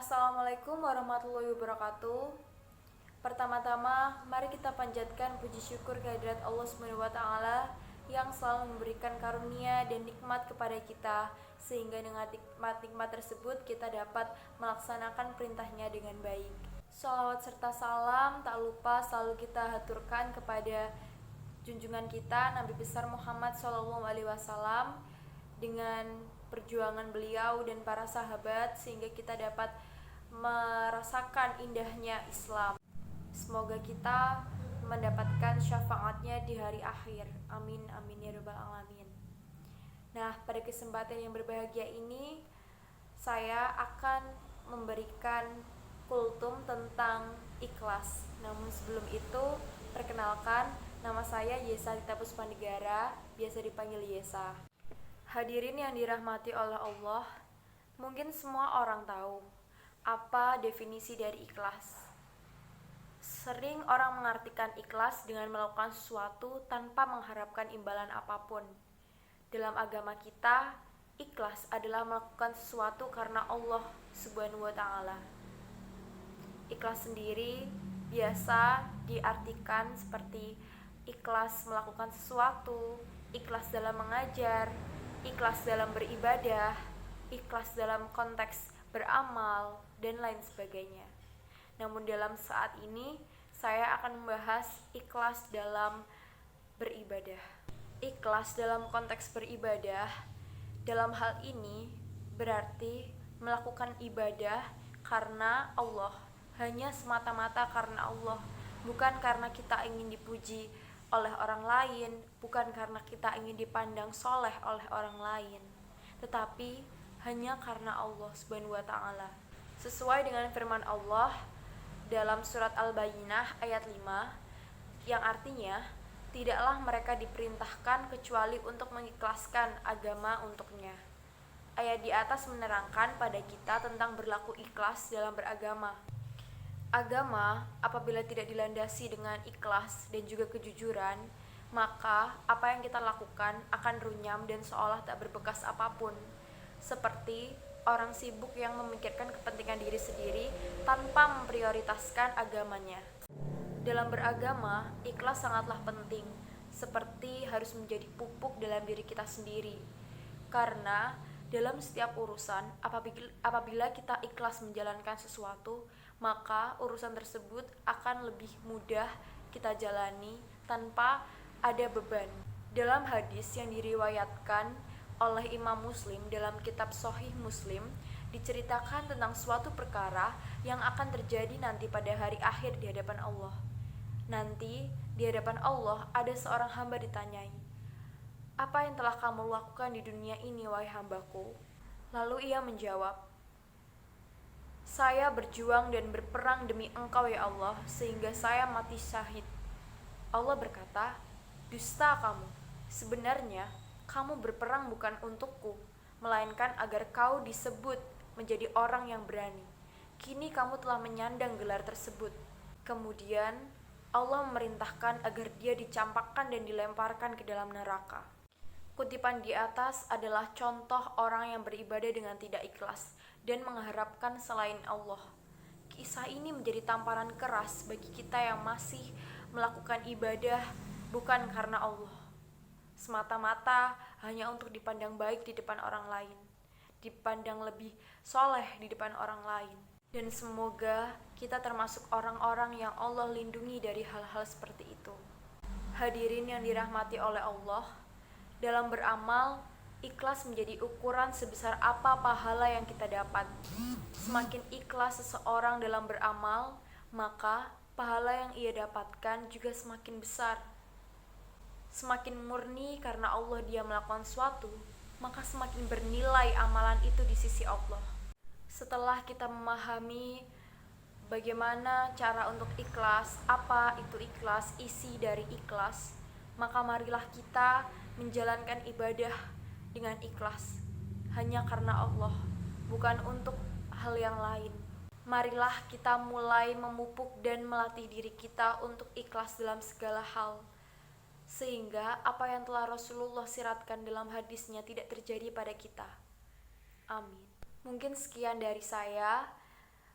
Assalamualaikum warahmatullahi wabarakatuh. Pertama-tama, mari kita panjatkan puji syukur kehadirat Allah SWT yang selalu memberikan karunia dan nikmat kepada kita, sehingga dengan nikmat-nikmat tersebut kita dapat melaksanakan perintahnya dengan baik. Shalawat serta salam tak lupa selalu kita haturkan kepada junjungan kita Nabi besar Muhammad SAW, dengan perjuangan beliau dan para sahabat sehingga kita dapat merasakan indahnya Islam. Semoga kita mendapatkan syafaatnya di hari akhir. Amin amin ya rabbal alamin. Nah, pada kesempatan yang berbahagia ini saya akan memberikan kultum tentang ikhlas. Namun sebelum itu, perkenalkan, nama saya Yesa Dita Puspanegara, biasa dipanggil Yesa. Hadirin yang dirahmati oleh Allah, mungkin semua orang tahu apa definisi dari ikhlas. Sering orang mengartikan ikhlas dengan melakukan sesuatu tanpa mengharapkan imbalan apapun. Dalam agama kita, ikhlas adalah melakukan sesuatu karena Allah Subhanahu wa Ta'ala. Ikhlas sendiri biasa diartikan seperti ikhlas melakukan sesuatu, ikhlas dalam mengajar, ikhlas dalam beribadah, ikhlas dalam konteks beramal, dan lain sebagainya. Namun dalam saat ini, saya akan membahas ikhlas dalam beribadah. Ikhlas dalam konteks beribadah, dalam hal ini berarti melakukan ibadah karena Allah, hanya semata-mata karena Allah, bukan karena kita ingin dipuji oleh orang lain, bukan karena kita ingin dipandang soleh oleh orang lain, tetapi hanya karena Allah Subhanahu wa Ta'ala. Sesuai dengan firman Allah dalam surat Al-Bayyinah ayat 5, yang artinya, tidaklah mereka diperintahkan kecuali untuk mengikhlaskan agama untuknya. Ayat di atas menerangkan pada kita tentang berlaku ikhlas dalam beragama. Agama apabila tidak dilandasi dengan ikhlas dan juga kejujuran, maka apa yang kita lakukan akan runyam dan seolah tak berbekas apapun. Seperti orang sibuk yang memikirkan kepentingan diri sendiri tanpa memprioritaskan agamanya. Dalam beragama, ikhlas sangatlah penting, seperti harus menjadi pupuk dalam diri kita sendiri. Karena dalam setiap urusan, apabila kita ikhlas menjalankan sesuatu, maka urusan tersebut akan lebih mudah kita jalani tanpa ada beban. Dalam hadis yang diriwayatkan oleh Imam Muslim dalam kitab Sahih Muslim, diceritakan tentang suatu perkara yang akan terjadi nanti pada hari akhir di hadapan Allah. Nanti di hadapan Allah ada seorang hamba ditanyai, "Apa yang telah kamu lakukan di dunia ini, wahai hambaku?" Lalu ia menjawab, "Saya berjuang dan berperang demi Engkau ya Allah, sehingga saya mati syahid." Allah berkata, "Dusta kamu, sebenarnya kamu berperang bukan untukku, melainkan agar kau disebut menjadi orang yang berani. Kini kamu telah menyandang gelar tersebut." Kemudian Allah memerintahkan agar dia dicampakkan dan dilemparkan ke dalam neraka. Kutipan di atas adalah contoh orang yang beribadah dengan tidak ikhlas dan mengharapkan selain Allah. Kisah ini menjadi tamparan keras bagi kita yang masih melakukan ibadah bukan karena Allah, semata-mata hanya untuk dipandang baik di depan orang lain, dipandang lebih soleh di depan orang lain. Dan semoga kita termasuk orang-orang yang Allah lindungi dari hal-hal seperti itu. Hadirin yang dirahmati oleh Allah, dalam beramal, ikhlas menjadi ukuran sebesar apa pahala yang kita dapat. Semakin ikhlas seseorang dalam beramal, maka pahala yang ia dapatkan juga semakin besar. Semakin murni karena Allah dia melakukan suatu, maka semakin bernilai amalan itu di sisi Allah. Setelah kita memahami bagaimana cara untuk ikhlas, apa itu ikhlas, isi dari ikhlas, maka marilah kita menjalankan ibadah dengan ikhlas, hanya karena Allah, bukan untuk hal yang lain. Marilah kita mulai memupuk dan melatih diri kita untuk ikhlas dalam segala hal, sehingga apa yang telah Rasulullah siratkan dalam hadisnya tidak terjadi pada kita. Amin. Mungkin sekian dari saya.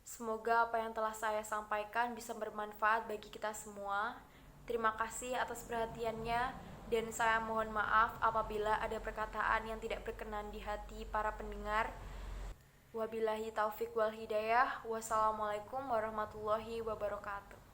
Semoga apa yang telah saya sampaikan bisa bermanfaat bagi kita semua. Terima kasih atas perhatiannya, dan saya mohon maaf apabila ada perkataan yang tidak berkenan di hati para pendengar. Wabillahi taufik wal hidayah. Wassalamualaikum warahmatullahi wabarakatuh.